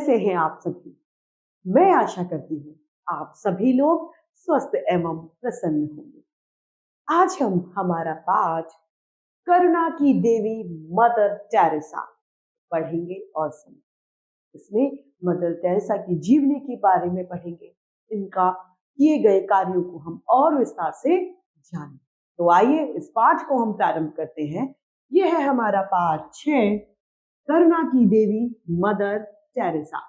कैसे हैं आप सभी? मैं आशा करती हूँ आप सभी लोग स्वस्थ एवं प्रसन्न होंगे। आज हम हमारा पाठ करुणा की देवी मदर टेरेसा पढ़ेंगे और सुनेंगे। इसमें मदर टेरेसा की जीवनी के बारे में पढ़ेंगे। इनका किए गए कार्यों को हम और विस्तार से जानें। तो आइए इस पाठ को हम प्रारंभ करते हैं। यह है हमारा पाठ 6, करुणा की देवी मदर टेरेसा।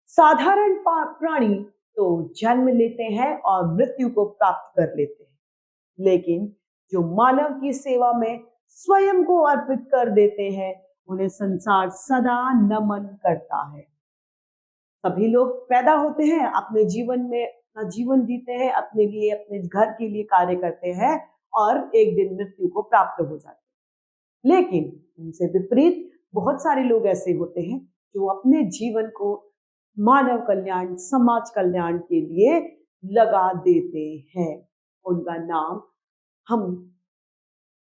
साधारण प्राणी तो जन्म लेते हैं और मृत्यु को प्राप्त कर लेते हैं, लेकिन जो मानव की सेवा में स्वयं को अर्पित कर देते हैं उन्हें संसार सदा नमन करता है। सभी लोग पैदा होते हैं, अपने जीवन में अपना जीवन जीते हैं, अपने लिए अपने घर के लिए कार्य करते हैं और एक दिन मृत्यु को प्राप्त हो जाते हैं। लेकिन उनसे विपरीत बहुत सारे लोग ऐसे होते हैं जो अपने जीवन को मानव कल्याण, समाज कल्याण के लिए लगा देते हैं। उनका नाम हम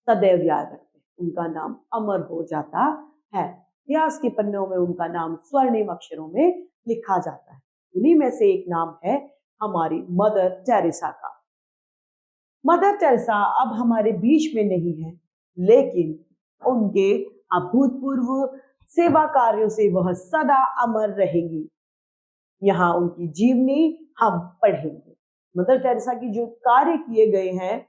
सदैव याद रखते हैं, उनका नाम अमर हो जाता है। इतिहास के पन्नों में उनका नाम स्वर्णिम अक्षरों में लिखा जाता है। उन्हीं में से एक नाम है हमारी मदर टेरेसा का। मदर टेरेसा अब हमारे बीच में नहीं है, लेकिन उनके अभूतपूर्व सेवा कार्यों से वह सदा अमर रहेंगी। यहाँ उनकी जीवनी हम पढ़ेंगे। मदर टेरेसा की जो कार्य किए गए हैं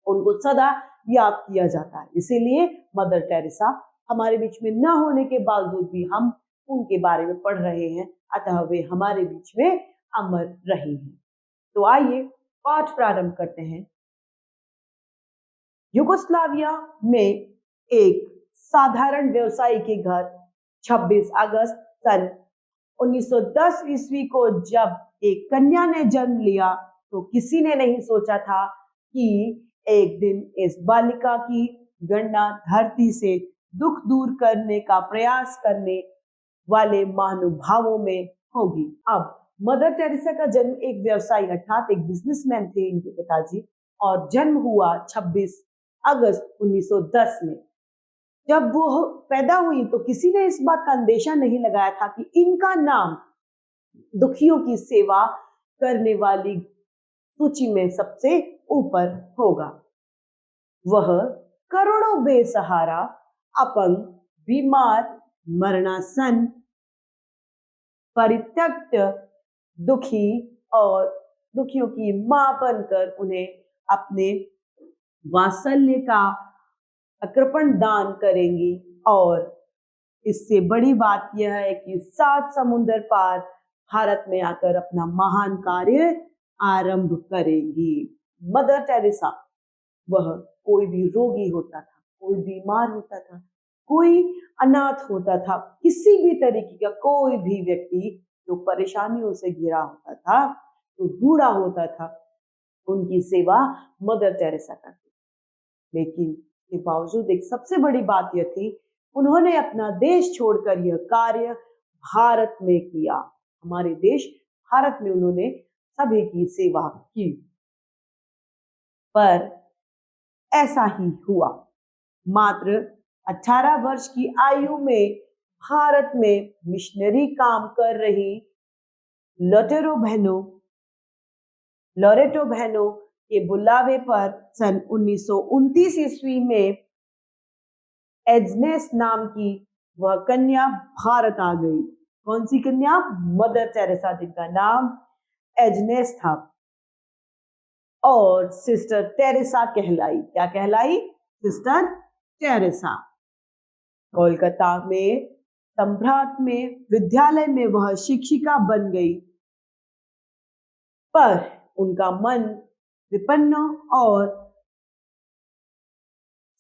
उनको सदा याद किया जाता है, इसीलिए मदर टेरेसा हमारे बीच में न होने के बावजूद भी हम उनके बारे में पढ़ रहे हैं, अतः वे हमारे बीच में अमर रही हैं। तो आइए पाठ प्रारंभ करते हैं। युगोस्लाविया में एक साधारण व्यवसायी के घर 26 अगस्त सन 1910 ईस्वी को जब एक कन्या ने जन्म लिया तो किसी ने नहीं सोचा था कि एक दिन इस बालिका की गणना धरती से दुख दूर करने का प्रयास करने वाले महानुभावों में होगी। अब मदर टेरेसा का जन्म एक व्यवसायी अर्थात एक बिजनेसमैन थे इनके पिताजी, और जन्म हुआ 26 अगस्त 1910 में। जब वो पैदा हुई तो किसी ने इस बात का अंदेशा नहीं लगाया था कि इनका नाम दुखियों की सेवा करने वाली सूची में सबसे ऊपर होगा। वह करोड़ों बेसहारा, अपंग, बीमार, मरणासन, परित्यक्त, दुखी और दुखियों की मां बनकर उन्हें अपने वात्सल्य का अकृपण दान करेंगी। और इससे बड़ी बात यह है कि 7 समुद्र पार भारत में आकर अपना महान कार्य आरंभ करेंगी। मदर टेरेसा, वह कोई भी रोगी होता था, कोई बीमार होता था, कोई अनाथ होता था, किसी भी तरीके का कोई भी व्यक्ति जो परेशानियों से घिरा होता था, तो बूढ़ा होता था, उनकी सेवा मदर टेरेसा करती। लेकिन के बावजूद एक सबसे बड़ी बात यह थी, उन्होंने अपना देश छोड़कर यह कार्य भारत में किया। हमारे देश भारत में उन्होंने सभी की सेवा की। पर ऐसा ही हुआ। मात्र 18 वर्ष की आयु में भारत में मिशनरी काम कर रही लोरेटो बहनों के बुलावे पर सन 1929 ईस्वी में एग्नेस नाम की वह कन्या भारत आ गई। कौन सी कन्या? मदर टेरेसा, जिनका नाम एग्नेस था और सिस्टर टेरेसा कहलाई। क्या कहलाई? Sister Teresa. कोलकाता में संभ्रांत में विद्यालय में वह शिक्षिका बन गई, पर उनका मन विपन्न और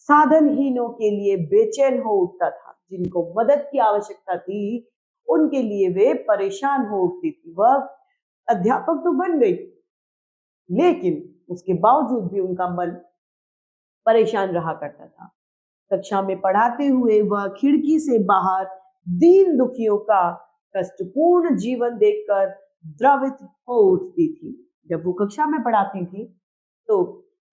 साधनहीनों के लिए बेचैन हो उठता था। जिनको मदद की आवश्यकता थी उनके लिए वे परेशान हो उठती थी। वह अध्यापक तो बन गई, लेकिन उसके बावजूद भी उनका मन परेशान रहा करता था। कक्षा में पढ़ाते हुए वह खिड़की से बाहर दीन दुखियों का कष्टपूर्ण जीवन देखकर द्रवित हो उठती थी। जब वो कक्षा में पढ़ाती थी तो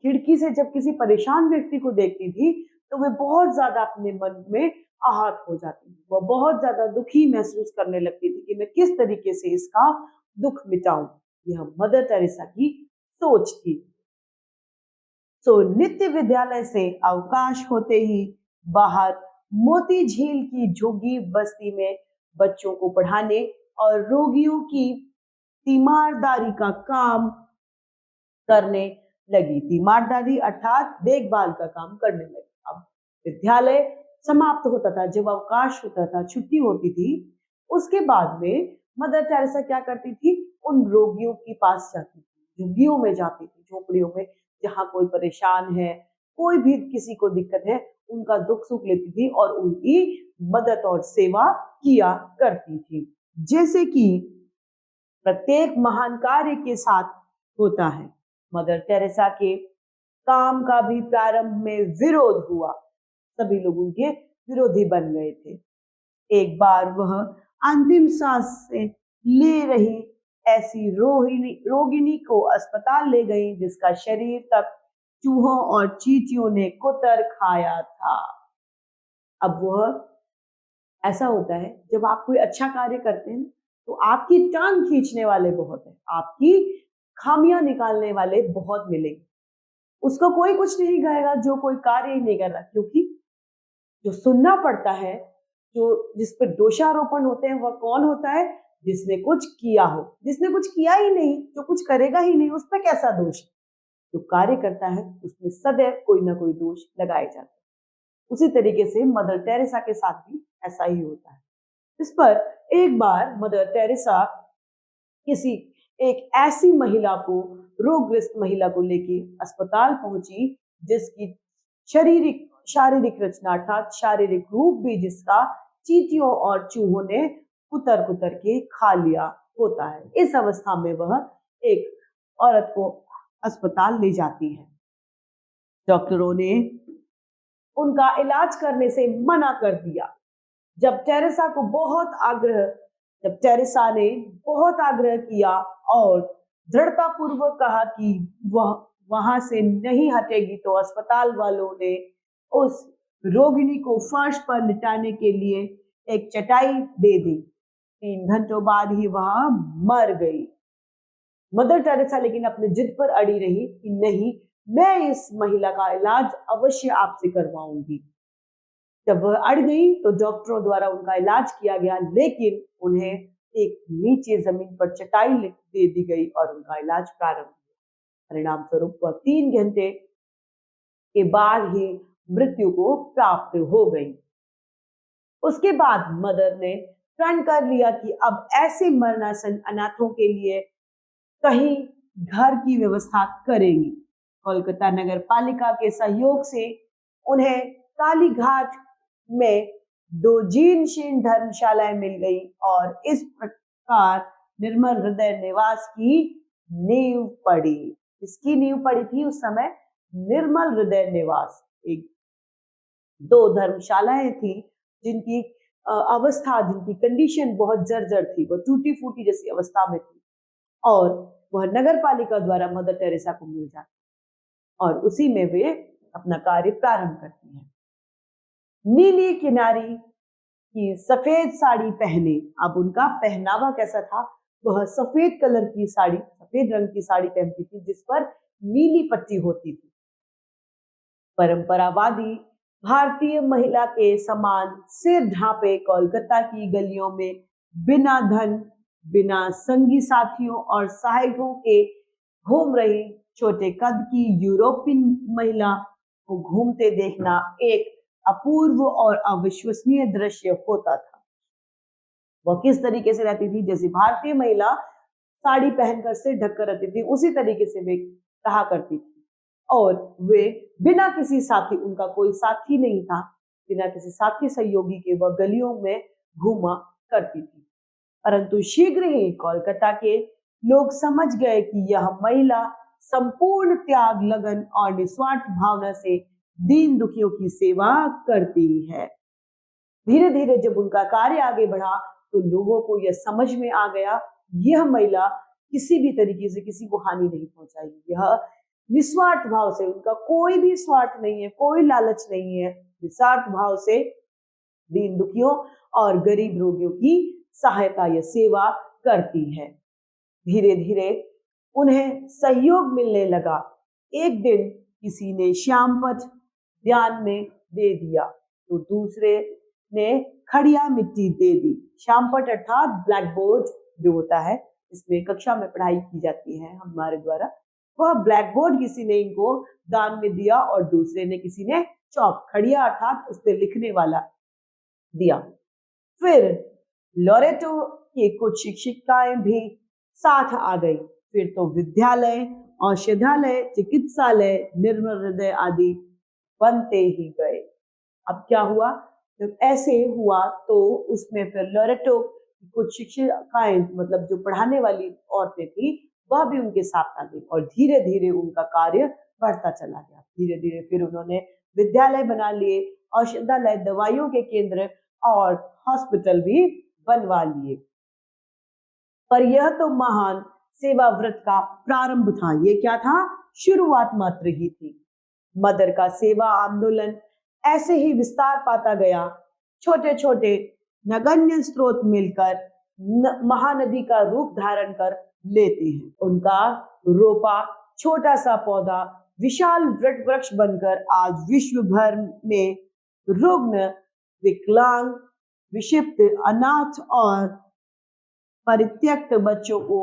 खिड़की से जब किसी परेशान व्यक्ति को देखती थी तो वे बहुत ज्यादा अपने मन में आहत हो जाती थी। वह बहुत ज्यादा दुखी महसूस करने लगती थी कि मैं किस तरीके से इसका दुख मिटाऊं। यह मदर टेरेसा की सोच थी। तो नित्य विद्यालय से अवकाश होते ही बाहर मोती झील की झुग्गी बस्ती में बच्चों को पढ़ाने और रोगियों की तीमारदारी का काम करने लगी। तीमारदारी अर्थात देखभाल का काम करने लगी। अब विद्यालय समाप्त होता था, जब अवकाश होता था, छुट्टी होती थी, उसके बाद में मदर टेरेसा क्या करती थी, उन रोगियों के पास जाती थी, झुग्गियों में जाती थी, झोपड़ियों में, जहाँ कोई परेशान है, कोई भी किसी को दिक्कत है, उनका दुख सुख लेती थी और उनकी मदद और सेवा किया करती थी। जैसे कि प्रत्येक महान कार्य के साथ होता है, मदर टेरेसा के काम का भी प्रारंभ में विरोध हुआ। सभी लोग उनके विरोधी बन गए थे। एक बार वह अंतिम सांस से ले रही ऐसी रोगिणी को अस्पताल ले गई जिसका शरीर तक चूहों और चींटियों ने कुतर खाया था। अब वह ऐसा होता है, जब आप कोई अच्छा कार्य करते हैं तो आपकी टांग खींचने वाले बहुत हैं, आपकी खामियां निकालने वाले बहुत मिलेंगे। उसको कोई कुछ नहीं कहेगा जो कोई कार्य ही नहीं कर रहा, क्योंकि जो सुनना पड़ता है, जो जिस पर दोषारोपण होते हैं, वह कौन होता है, जिसने कुछ किया हो। जिसने कुछ किया ही नहीं, जो कुछ करेगा ही नहीं, उस पर कैसा दोष। जो कार्य करता है उसमें सदैव कोई ना कोई दोष लगाए जाते हैं। उसी तरीके से मदर टेरेसा के साथ भी ऐसा ही होता है। इस पर एक बार मदर टेरेसा किसी एक ऐसी महिला को, रोगग्रस्त महिला को लेके अस्पताल पहुंची जिसकी शारीरिक रचना अर्थात शारीरिक रूप भी जिसका चींटियों और चूहों ने कुतर कुतर के खा लिया होता है। इस अवस्था में वह एक औरत को अस्पताल ले जाती है। डॉक्टरों ने उनका इलाज करने से मना कर दिया। जब टेरेसा ने बहुत आग्रह किया और दृढ़ता पूर्वक कहा कि वह वहां से नहीं हटेगी, तो अस्पताल वालों ने उस रोगिणी को फर्श पर लिटाने के लिए एक चटाई दे दी। 3 घंटों बाद ही वह मर गई। मदर टेरेसा लेकिन अपने जिद पर अड़ी रही कि नहीं, मैं इस महिला का इलाज अवश्य आपसे करवाऊंगी। जब वह अड़ गई तो डॉक्टरों द्वारा उनका इलाज किया गया, लेकिन उन्हें एक नीचे जमीन पर चटाई दे दी गई और उनका इलाज प्रारंभ हुआ। परिणाम स्वरूप वह 3 घंटे के बाद ही मृत्यु को प्राप्त हो गई। उसके बाद मदर ने प्रण कर लिया कि अब ऐसे मरणासन अनाथों के लिए कहीं घर की व्यवस्था करेंगी। कोलकाता नगर पालिका के सहयोग से उन्हें कालीघाट में 2 जीर्णशीर्ण धर्मशालाएं मिल गई और इस प्रकार निर्मल हृदय निवास की नींव पड़ी। इसकी नींव पड़ी थी उस समय निर्मल हृदय निवास। 2 धर्मशालाएं थी जिनकी अवस्था, जिनकी कंडीशन बहुत जर्जर थी, वो टूटी फूटी जैसी अवस्था में थी और वह नगर पालिका द्वारा मदर टेरेसा को मिल जाती और उसी में वे अपना कार्य प्रारंभ करती हैं। नीली किनारी की सफेद साड़ी पहने। अब उनका पहनावा कैसा था, वह सफेद कलर की साड़ी, सफेद रंग की साड़ी पहनती थी जिस पर नीली पट्टी होती थी। परंपरावादी भारतीय महिला के समान सिर ढांपे कोलकाता की गलियों में बिना धन, बिना संगी साथियों और सहायकों के घूम रही छोटे कद की यूरोपियन महिला को घूमते देखना एक अपूर्व और अविश्वसनीय दृश्य होता था। वह किस तरीके से रहती थी, जैसे भारतीय महिला साड़ी पहनकर सिर ढककर रहती थी, उसी तरीके से वे रहा करती थी और वे बिना किसी साथी, उनका कोई साथी नहीं था, बिना किसी साथी सहयोगी के वह गलियों में घूमा करती थी। परंतु शीघ्र ही कोलकाता के लोग समझ गए कि यह महिला संपूर्ण त्याग, लगन और निस्वार्थ भावना से दीन दुखियों की सेवा करती है। धीरे धीरे जब उनका कार्य आगे बढ़ा तो लोगों को यह समझ में आ गया, यह महिला किसी भी तरीके से किसी को हानि नहीं पहुंचाएगी। यह निस्वार्थ भाव से, उनका कोई भी स्वार्थ नहीं है, कोई लालच नहीं है, निस्वार्थ भाव से दीन दुखियों और गरीब रोगियों की सहायता या सेवा करती है। धीरे धीरे उन्हें सहयोग मिलने लगा। एक दिन किसी ने श्यामपठ ध्यान में दे दिया तो दूसरे ने खड़िया मिट्टी दे दी। श्यामपठ अर्थात ब्लैक बोर्ड जो होता है, इसमें कक्षा में पढ़ाई की जाती है हमारे द्वारा, वह ब्लैक बोर्ड किसी ने इनको दान में दिया और दूसरे ने किसी ने चौक, खड़िया अर्थात उस पर लिखने वाला, दिया। फिर लोरेटो की कुछ शिक्षिकाएं भी साथ आ गई। फिर तो विद्यालय, औषधालय, चिकित्सालय, निर्मल हृदय आदि बनते ही गए। अब क्या हुआ, जब ऐसे हुआ तो उसमें फिर लोरेटो की कुछ शिक्षिकाएं, मतलब जो पढ़ाने वाली औरतें थी, वह भी उनके साथ आ गई और धीरे धीरे उनका कार्य बढ़ता चला गया। धीरे धीरे फिर उन्होंने विद्यालय बना लिए, औषधालय, दवाइयों के केंद्र और हॉस्पिटल भी बनवा लिए। पर यह तो महान सेवा व्रत का प्रारंभ था। ये क्या था, शुरुआत मात्र ही थी। मदर का सेवा आंदोलन ऐसे ही विस्तार पाता गया। छोटे छोटे नगण्य स्रोत मिलकर महानदी का रूप धारण कर लेते हैं। उनका रोपा छोटा सा पौधा विशाल वट वृक्ष बनकर आज विश्व भर में रुग्ण, विकलांग, विक्षिप्त, अनाथ और परित्यक्त बच्चों को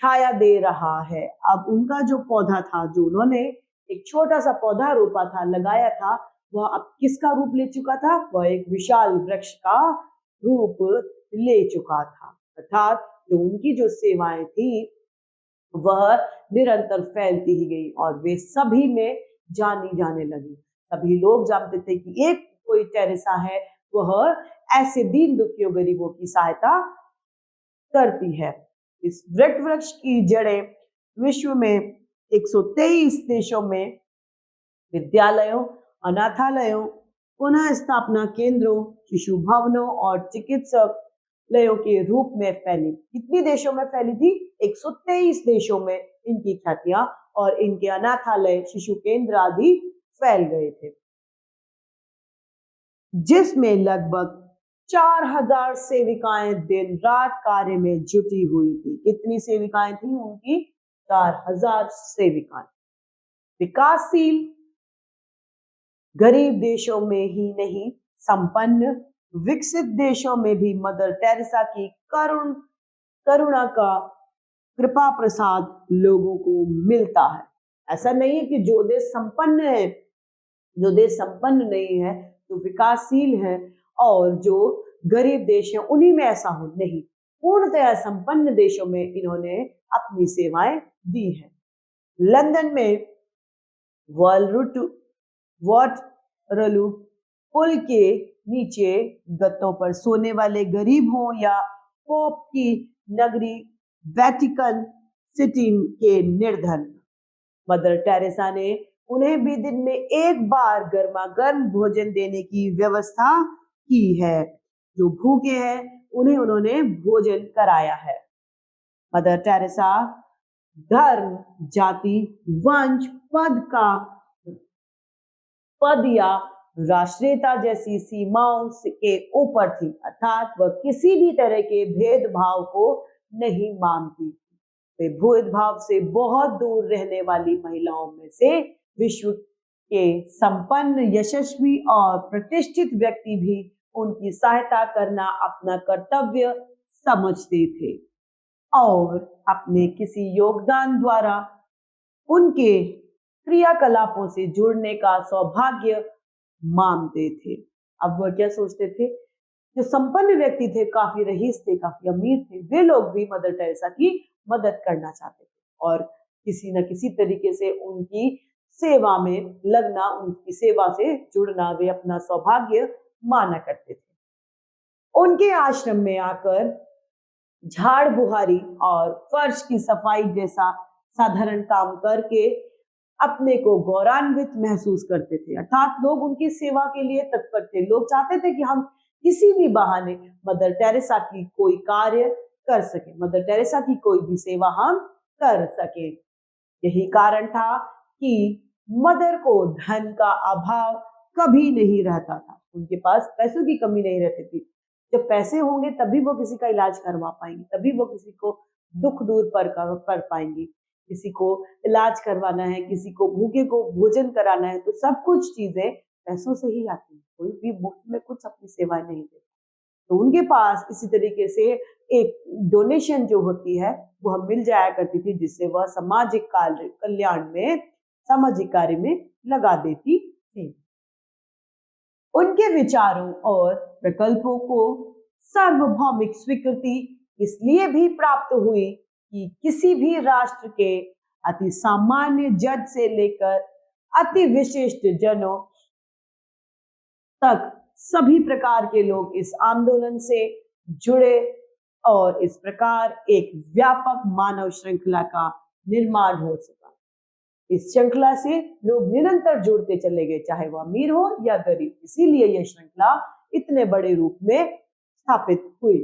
छाया दे रहा है। अब उनका जो पौधा था, जो उन्होंने एक छोटा सा पौधा रोपा था, लगाया था, वह अब किसका रूप ले चुका था, वह एक विशाल वृक्ष का रूप ले चुका था। अर्थात जो उनकी जो सेवाएं थी वह निरंतर फैलती ही गई और वे सभी में जानी जाने लगी। सभी लोग जानते थे कि एक कोई टेरेसा है, वह ऐसे दीन दुखियों गरीबों की सहायता करती है। इस वट वृक्ष की जड़ें विश्व में 123 देशों में विद्यालयों, अनाथालयों, पुनः स्थापना केंद्रों, शिशु भवनों और चिकित्सालयों के रूप में फैली। कितनी देशों में फैली थी, 123 देशों में इनकी ख्यातियां और इनके अनाथालय, शिशु केंद्र आदि फैल गए थे, जिसमें लगभग 4000 सेविकाएं दिन रात कार्य में जुटी हुई थी। कितनी सेविकाएं थी उनकी, 4000 सेविकाएं। विकासशील गरीब देशों में ही नहीं, संपन्न विकसित देशों में भी मदर टेरेसा की करुणा का कृपा प्रसाद लोगों को मिलता है। ऐसा नहीं है कि जो देश संपन्न है, जो देश संपन्न नहीं है, जो विकासशील है और जो गरीब देश है उन्हीं में ऐसा हो, नहीं, पूर्णतः संपन्न देशों में इन्होंने अपनी सेवाएं दी है। लंदन में वाटरलू पुल के नीचे गत्तों पर सोने वाले गरीब हों या पोप की नगरी वेटिकन सिटी के निर्धन, मदर टेरेसा ने उन्हें भी दिन में एक बार गर्मा गर्म भोजन देने की व्यवस्था की है। जो भूखे हैं उन्हें उन्होंने भोजन कराया है। मदर टेरेसा धर्म, जाति, वंश, पद या राष्ट्रीयता जैसी सीमाओं के ऊपर थी। अर्थात वह किसी भी तरह के भेदभाव को नहीं मानती। वे भेदभाव से बहुत दूर रहने वाली महिलाओं में से विश्व के संपन्न, यशस्वी और प्रतिष्ठित व्यक्ति भी उनकी सहायता करना अपना कर्तव्य समझते थे और अपने किसी योगदान द्वारा उनके क्रियाकलापों से जुड़ने का सौभाग्य मानते थे। अब वह क्या सोचते थे, जो संपन्न व्यक्ति थे, काफी रईस थे, काफी अमीर थे, वे लोग भी मदर टेरेसा की मदद करना चाहते थे और किसी न किसी तरीके से उनकी सेवा में लगना, उनकी सेवा से जुड़ना वे अपना सौभाग्य माना करते थे। उनके आश्रम में आकर झाड़ बुहारी और फर्श की सफाई जैसा साधारण काम करके अपने को गौरवान्वित महसूस करते थे। अर्थात लोग उनकी सेवा के लिए तत्पर थे। लोग चाहते थे कि हम किसी भी बहाने मदर टेरेसा की कोई कार्य कर सके, मदर टेरेसा की कोई भी सेवा हम कर सके। यही कारण था कि मदर को धन का अभाव कभी नहीं रहता था। उनके पास पैसों की कमी नहीं रहती थी। जब पैसे होंगे तभी वो किसी का इलाज करवा पाएंगे, तभी वो किसी को दुख दूर कर पाएंगी। किसी को इलाज करवाना है, किसी को भूखे को भोजन कराना है, तो सब कुछ चीजें पैसों से ही आती है। कोई भी मुफ्त में कुछ अपनी सेवाएं नहीं देता। तो उनके पास इसी तरीके से एक डोनेशन जो होती है वो हम मिल जाया करती थी, जिससे वह सामाजिक कार्य कल्याण में, सामाजिक कार्य में लगा देती थी। उनके विचारों और प्रकल्पों को सार्वभौमिक स्वीकृति इसलिए भी प्राप्त हुई कि किसी भी राष्ट्र के अति सामान्य जज से लेकर अति विशिष्ट जनों तक सभी प्रकार के लोग इस आंदोलन से जुड़े और इस प्रकार एक व्यापक मानव श्रृंखला का निर्माण हो सका। इस श्रृंखला से लोग निरंतर जुड़ते चले गए, चाहे वो अमीर हो या गरीब। इसीलिए यह श्रृंखला इतने बड़े रूप में स्थापित हुई।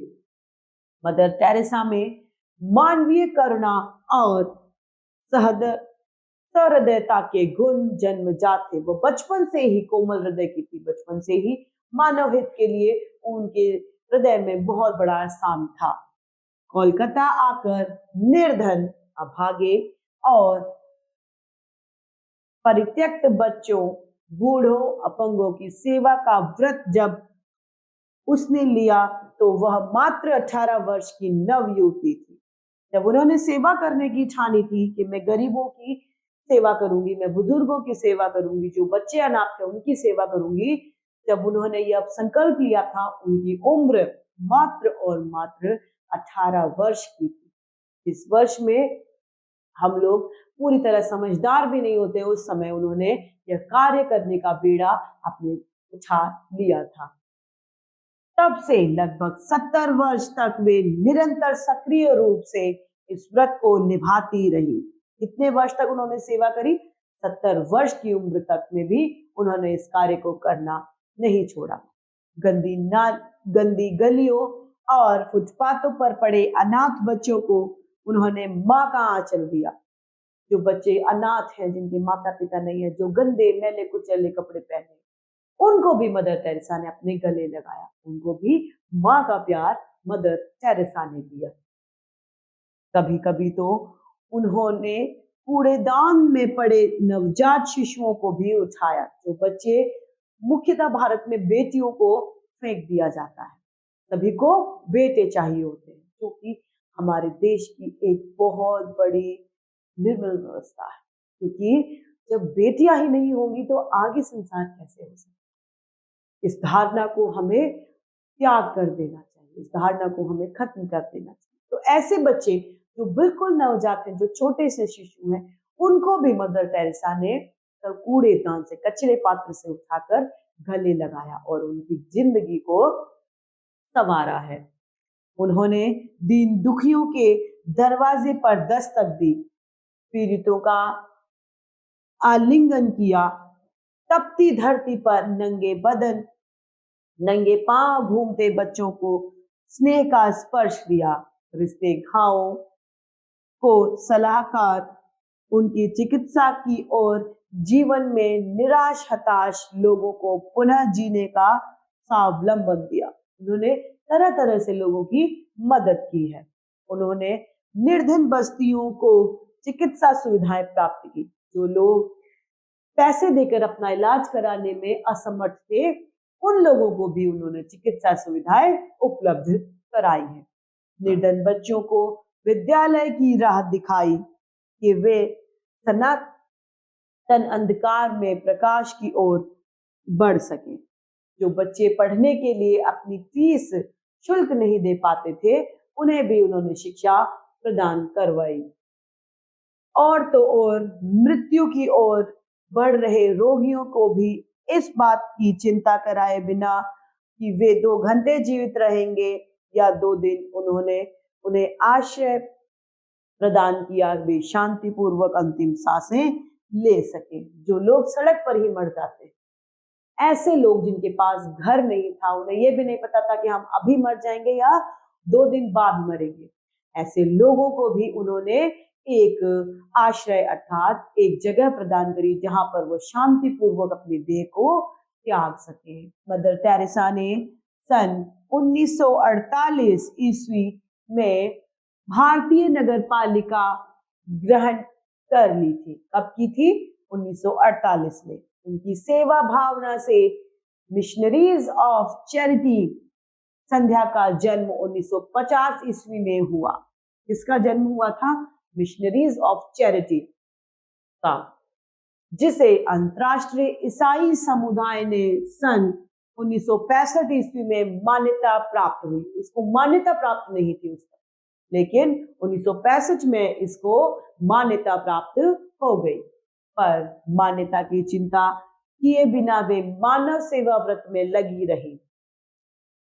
मदर टेरेसा में मानवीय करुणा और सहृदयता के गुण जन्मजात थे। वो बचपन से ही कोमल हृदय की थी, बचपन से ही मानव हित के लिए उनके हृदय में बहुत बड़ा स्थान था। कोलकाता आकर निर्धन, अभागे और परित्यक्त बच्चों, बूढ़ों, अपंगों की सेवा का व्रत जब उसने लिया तो वह मात्र 18 वर्ष की नव युवती थी। जब उन्होंने सेवा करने की ठानी थी कि मैं गरीबों की सेवा करूंगी, मैं बुजुर्गों की सेवा करूंगी, जो बच्चे अनाथ थे उनकी सेवा करूंगी, जब उन्होंने यह संकल्प लिया था, उनकी उम्र मात्र और मात्र 18 वर्ष की थी। इस वर्ष में हम लोग पूरी तरह समझदार भी नहीं होते, उस समय उन्होंने यह कार्य करने का बीड़ा अपने उठा लिया था। तब से लगभग 70 वर्ष तक वे निरंतर सक्रिय रूप से इस व्रत को निभाती रही। कितने वर्ष तक उन्होंने सेवा करी? 70 वर्ष की उम्र तक में भी उन्होंने इस कार्य को करना नहीं छोड़ा। गंदी गलियों और फुटपाथों पर पड़े अनाथ बच्चों को उन्होंने माँ का आंचल दिया। जो बच्चे अनाथ हैं, जिनके माता पिता नहीं है, जो गंदे मैले कुचैले कपड़े पहने, उनको भी मदर टेरेसा ने अपने गले लगाया। उनको भी माँ का प्यार मदर टेरेसा ने दिया। कभी कभी तो उन्होंने कूड़ेदान में पड़े नवजात शिशुओं को भी उठाया। जो बच्चे मुख्यतः भारत में बेटियों को फेंक दिया जाता है, सभी को बेटे चाहिए होते हैं, क्योंकि हमारे देश की एक बहुत बड़ी निर्मल व्यवस्था है। क्योंकि जब बेटियां ही नहीं होंगी तो आगे संसार कैसे हो सकता है। इस धारणा को हमें त्याग कर देना चाहिए, इस धारणा को हमें खत्म कर देना चाहिए। तो ऐसे बच्चे जो बिल्कुल नवजात हैं, जो छोटे से शिशु हैं, उनको भी मदर टेरेसा ने कूड़ेदान से, कचरे पात्र से उठाकर गले लगाया और उनकी जिंदगी को संवारा है। उन्होंने दीन दुखियों के दरवाजे पर दस्तक दी, पीड़ितों का आलिंगन किया, तपती धरती पर नंगे बदन, नंगे पांव घूमते बच्चों को स्नेह का स्पर्श दिया, रिश्ते घावों को सलाहकार, उनकी चिकित्सा की और जीवन में निराश हताश लोगों को पुनः जीने का स्वावलंबन दिया। उन्होंने तरह तरह से लोगों की मदद की है। उन्होंने निर्धन बस्तियों को चिकित्सा सुविधाएं प्राप्त की। जो लोग पैसे देकर अपना इलाज कराने में असमर्थ थे, उन लोगों को भी उन्होंने चिकित्सा सुविधाएं उपलब्ध कराई है। निर्धन बच्चों को विद्यालय की राह दिखाई कि वे सनातन अंधकार में प्रकाश की ओर बढ़ सके। जो बच्चे पढ़ने के लिए अपनी फीस शुल्क नहीं दे पाते थे, उन्हें भी उन्होंने शिक्षा प्रदान करवाई। और तो और मृत्यु की ओर बढ़ रहे रोगियों को भी इस बात की चिंता कराए बिना कि वे 2 घंटे जीवित रहेंगे या 2 दिन, उन्होंने उन्हें आश्रय प्रदान किया, वे शांतिपूर्वक अंतिम सांसें ले सके। जो लोग सड़क पर ही मर जाते हैं, ऐसे लोग जिनके पास घर नहीं था, उन्हें यह भी नहीं पता था कि हम अभी मर जाएंगे या 2 दिन बाद मरेंगे, ऐसे लोगों को भी उन्होंने एक आश्रय अर्थात एक जगह प्रदान करी, जहां पर वो शांतिपूर्वक अपने देह को त्याग सके। मदर टेरेसा ने सन 1948 ईस्वी में भारतीय नगरपालिका ग्रहण कर ली थी। कब की थी? 1948 में। उनकी सेवा भावना से मिशनरीज ऑफ चैरिटी संध्या का जन्म 1950 ईस्वी में हुआ। किसका जन्म हुआ था? मिशनरीज ऑफ चैरिटी का, जिसे अंतरराष्ट्रीय ईसाई समुदाय ने सन 1965 ईस्वी में मान्यता प्राप्त हुई। उसको मान्यता प्राप्त नहीं थी उस पर, लेकिन 1965 में इसको मान्यता प्राप्त हो गई। पर मान्यता की चिंता किए बिना वे मानव सेवा व्रत में लगी रही।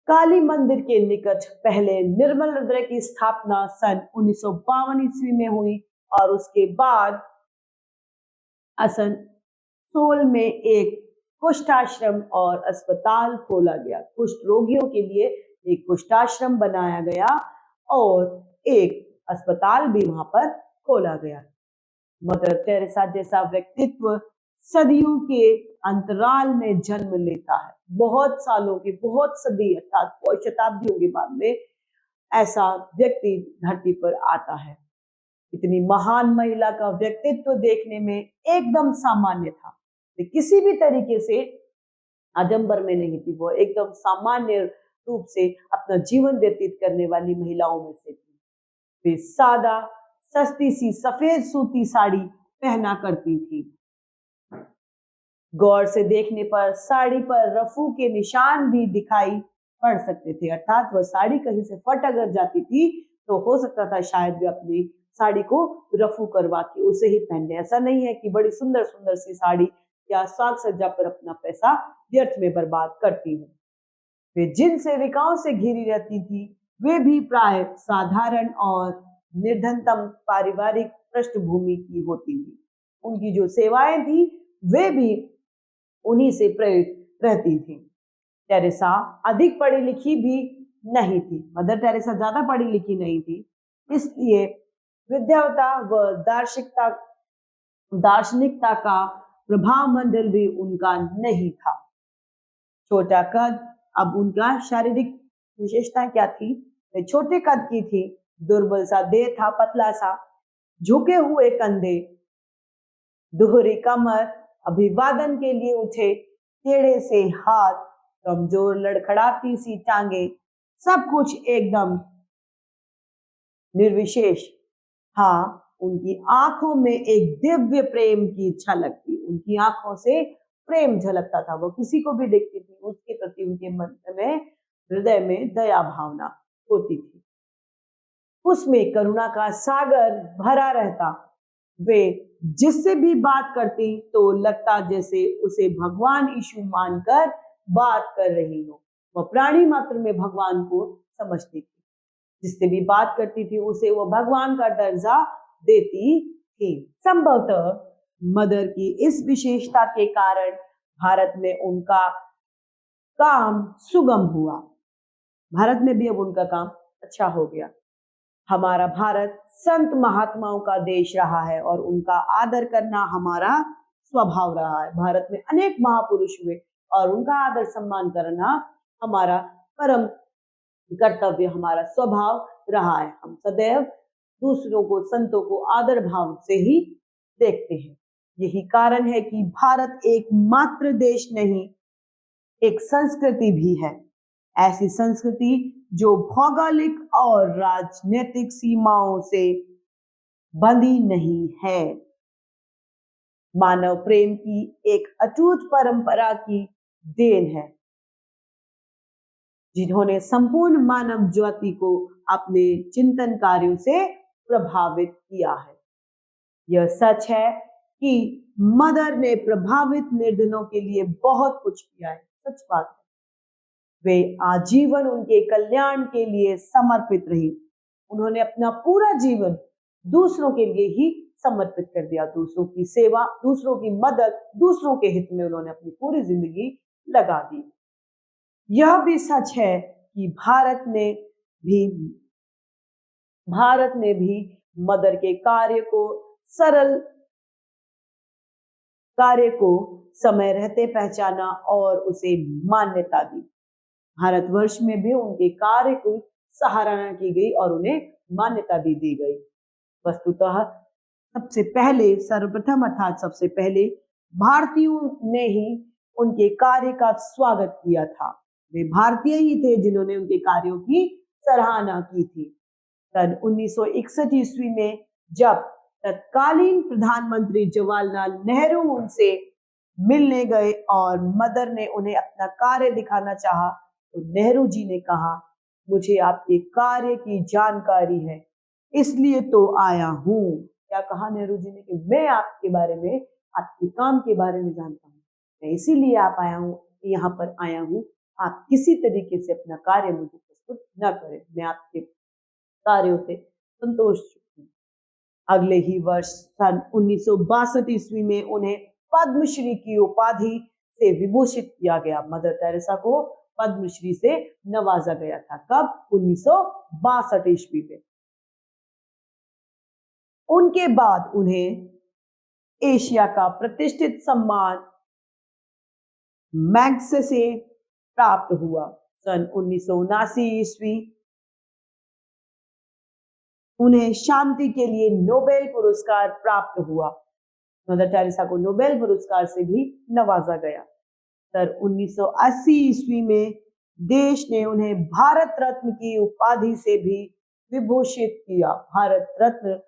काली मंदिर के निकट पहले निर्मल हृदय की स्थापना सन 1952 ईस्वी में हुई और उसके बाद असनसोल में एक कुष्ठाश्रम और अस्पताल खोला गया। कुष्ठ रोगियों के लिए एक कुष्ठाश्रम बनाया गया और एक अस्पताल भी वहां पर खोला गया। मदर टेरेसा जैसा व्यक्तित्व सदियों के अंतराल में जन्म लेता है। बहुत सालों के, बहुत सदी अर्थात शताब्दियों के बाद में ऐसा व्यक्ति धरती पर आता है। इतनी महान महिला का व्यक्तित्व देखने में एकदम सामान्य था, किसी भी तरीके से आडंबर में नहीं थी। वो एकदम सामान्य रूप से अपना जीवन व्यतीत करने वाली महिलाओं में से थी। वे सादा सस्ती सी सफेद सूती साड़ी पहना करती थी। गौर से देखने पर साड़ी पर रफू के निशान भी दिखाई पड़ सकते थे, अर्थात वह साड़ी कहीं से फट अगर जाती थी तो हो सकता था शायद वे अपनी साड़ी को रफू करवा के उसे ही पहने। ऐसा नहीं है कि बड़ी सुंदर सुंदर सी साड़ी या साग सज्जा पर अपना पैसा व्यर्थ में बर्बाद करती हूँ। वे जिन सेविकाओं से घिरी रहती थी वे भी प्राय साधारण और निर्धनतम पारिवारिक पृष्ठभूमि की होती थी। उनकी जो सेवाएं थी वे भी उन्हीं से प्रेरित रहती थी। टेरेसा अधिक पढ़ी लिखी भी नहीं थी। मदर टेरेसा ज्यादा पढ़ी लिखी नहीं थी, इसलिए विद्यावता व दार्शनिकता का प्रभाव मंडल भी उनका नहीं था। छोटा कद, अब उनका शारीरिक विशेषता क्या थी? वे छोटे कद की थी, दुर्बल सा देह था, पतला सा, झुके हुए कंधे, दोहरी कमर, अभिवादन के लिए उठे टेढ़े से हाथ, कमजोर लड़खड़ाती सी टांगे, सब कुछ एकदम निर्विशेष। हाँ, उनकी आंखों में एक दिव्य प्रेम की झलक थी। उनकी आंखों से प्रेम झलकता था। वो किसी को भी देखती थी, उसके प्रति उनके मन में, हृदय में दया भावना होती थी। उसमें करुणा का सागर भरा रहता। वे जिससे भी बात करती तो लगता जैसे उसे भगवान यीशु मानकर बात कर रही हो। वह प्राणी मात्र में भगवान को समझती थी। जिससे भी बात करती थी उसे वो भगवान का दर्जा देती थी। संभवतः मदर की इस विशेषता के कारण भारत में उनका काम सुगम हुआ। भारत में भी अब उनका काम अच्छा हो गया। हमारा भारत संत महात्माओं का देश रहा है और उनका आदर करना हमारा स्वभाव रहा है। भारत में अनेक महापुरुष हुए और उनका आदर सम्मान करना हमारा परम कर्तव्य, हमारा स्वभाव रहा है। हम सदैव दूसरों को, संतों को आदर भाव से ही देखते हैं। यही कारण है कि भारत एक मात्र देश नहीं, एक संस्कृति भी है। ऐसी संस्कृति जो भौगोलिक और राजनीतिक सीमाओं से बंधी नहीं है। मानव प्रेम की एक अटूट परंपरा की देन है, जिन्होंने संपूर्ण मानव जाति को अपने चिंतन कार्यों से प्रभावित किया है। यह सच है कि मदर ने प्रभावित निर्धनों के लिए बहुत कुछ किया है, सच बात है। वे आजीवन उनके कल्याण के लिए समर्पित रही। उन्होंने अपना पूरा जीवन दूसरों के लिए ही समर्पित कर दिया। दूसरों की सेवा, दूसरों की मदद, दूसरों के हित में उन्होंने अपनी पूरी जिंदगी लगा दी। यह भी सच है कि भारत ने भी मदर के कार्य को सरल कार्य को समय रहते पहचाना और उसे मान्यता दी। भारतवर्ष में भी उनके कार्य को सराहना की गई और उन्हें मान्यता भी दी गई। वस्तुतः सर्वप्रथम अर्थात सबसे पहले भारतीयों ने ही उनके कार्य का स्वागत किया था। वे भारतीय ही थे जिन्होंने उनके कार्यों की सराहना की थी। सन 1961 ईस्वी में जब तत्कालीन प्रधानमंत्री जवाहरलाल नेहरू उनसे मिलने गए और मदर ने उन्हें अपना कार्य दिखाना चाहा, तो नेहरू जी ने कहा, मुझे आपके कार्य की जानकारी है, इसलिए तो आया हूं। क्या कहा नेहरू जी ने कि मैं आपके बारे में, आपके काम के बारे में जानता हूं, मैं इसीलिए यहाँ पर आया हूं। आप किसी तरीके से अपना कार्य मुझे प्रस्तुत न करें, मैं आपके कार्यों से संतुष्ट हूं। अगले ही वर्ष सन 1962 ईस्वी में उन्हें पद्मश्री की उपाधि से विभूषित किया गया। मदर टेरेसा को पद्मश्री से नवाजा गया था। कब? 1962 ईस्वी में। उनके बाद उन्हें एशिया का प्रतिष्ठित सम्मान मैग्सेसे प्राप्त हुआ। सन 1979 ईस्वी उन्हें शांति के लिए नोबेल पुरस्कार प्राप्त हुआ। मदर टेरेसा को नोबेल पुरस्कार से भी नवाजा गया। सन 1980 ईस्वी में देश ने उन्हें भारत रत्न की उपाधि से भी विभूषित किया। भारत रत्न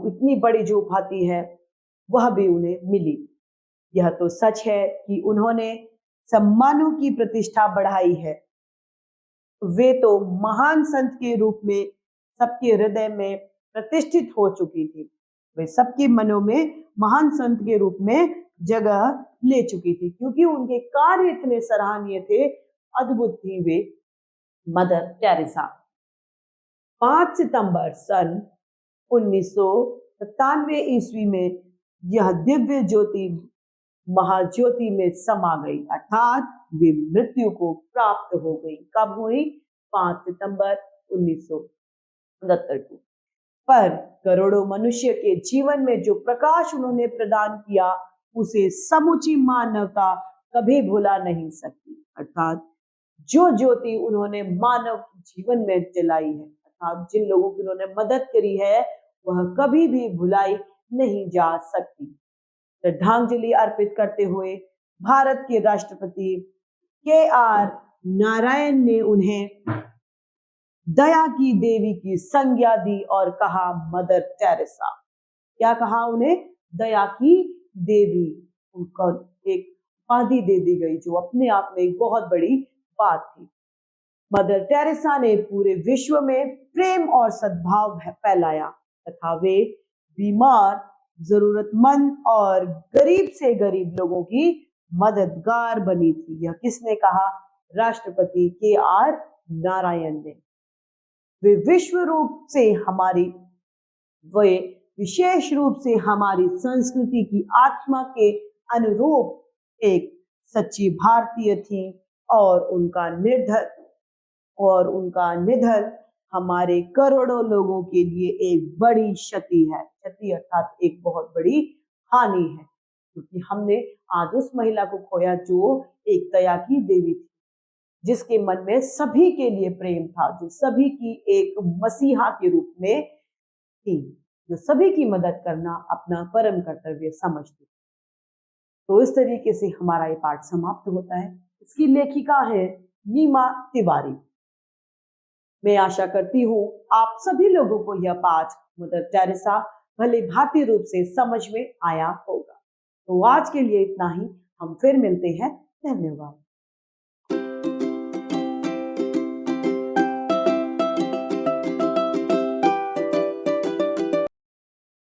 इतनी बड़ी जो उपाधि है वह भी उन्हें मिली। यह तो सच है कि उन्होंने सम्मानों की प्रतिष्ठा बढ़ाई है। वे तो महान संत के रूप में सबके हृदय में प्रतिष्ठित हो चुकी थी। वे सबके मनों में महान संत के रूप में जगह ले चुकी थी, क्योंकि उनके कार्य इतने सराहनीय थे, अद्भुत थी वे मदर टेरेसा। 5 सितंबर सन 1997 ईस्वी में यह दिव्य ज्योति महाज्योति में समा गई, अर्थात वे मृत्यु को प्राप्त हो गई। कब हुई? 5 सितंबर 1969 को। पर करोड़ों मनुष्य के जीवन में जो प्रकाश उन्होंने प्रदान किया, उसे समूची मानवता कभी भुला नहीं सकती। अर्थात जो ज्योति उन्होंने मानव जीवन में जलाई है, अर्थात जिन लोगों की उन्होंने मदद करी है, वह कभी भी भुलाई नहीं जा सकती। श्रद्धांजलि अर्पित करते हुए भारत के राष्ट्रपति KR नारायण ने उन्हें दया की देवी की संज्ञा दी और कहा, मदर टेरेसा। क्या कहा उन्हें? दया की देवी। उनको एक उपाधि दे दी गई, जो अपने आप में एक बहुत बड़ी बात थी। मदर टेरेसा ने पूरे विश्व में प्रेम और सद्भाव फैलाया तथा वे बीमार, जरूरतमंद और गरीब से गरीब लोगों की मददगार बनी थी। यह किसने कहा? राष्ट्रपति KR नारायण ने। वे विशेष रूप से हमारी संस्कृति की आत्मा के अनुरूप एक सच्ची भारतीय थी और उनका निधन हमारे करोड़ों लोगों के लिए एक बड़ी क्षति है। क्षति अर्थात एक बहुत बड़ी हानि है, क्योंकि हमने आज उस महिला को खोया जो एक दया की देवी थी, जिसके मन में सभी के लिए प्रेम था, जो सभी की एक मसीहा के रूप में थी, जो सभी की मदद करना अपना परम कर्तव्य समझती। तो इस तरीके से हमारा ये पाठ समाप्त होता है। इसकी लेखिका है नीमा तिवारी। मैं आशा करती हूँ आप सभी लोगों को यह पाठ मदर टेरेसा भले भांति रूप से समझ में आया होगा। तो आज के लिए इतना ही, हम फिर मिलते हैं। धन्यवाद।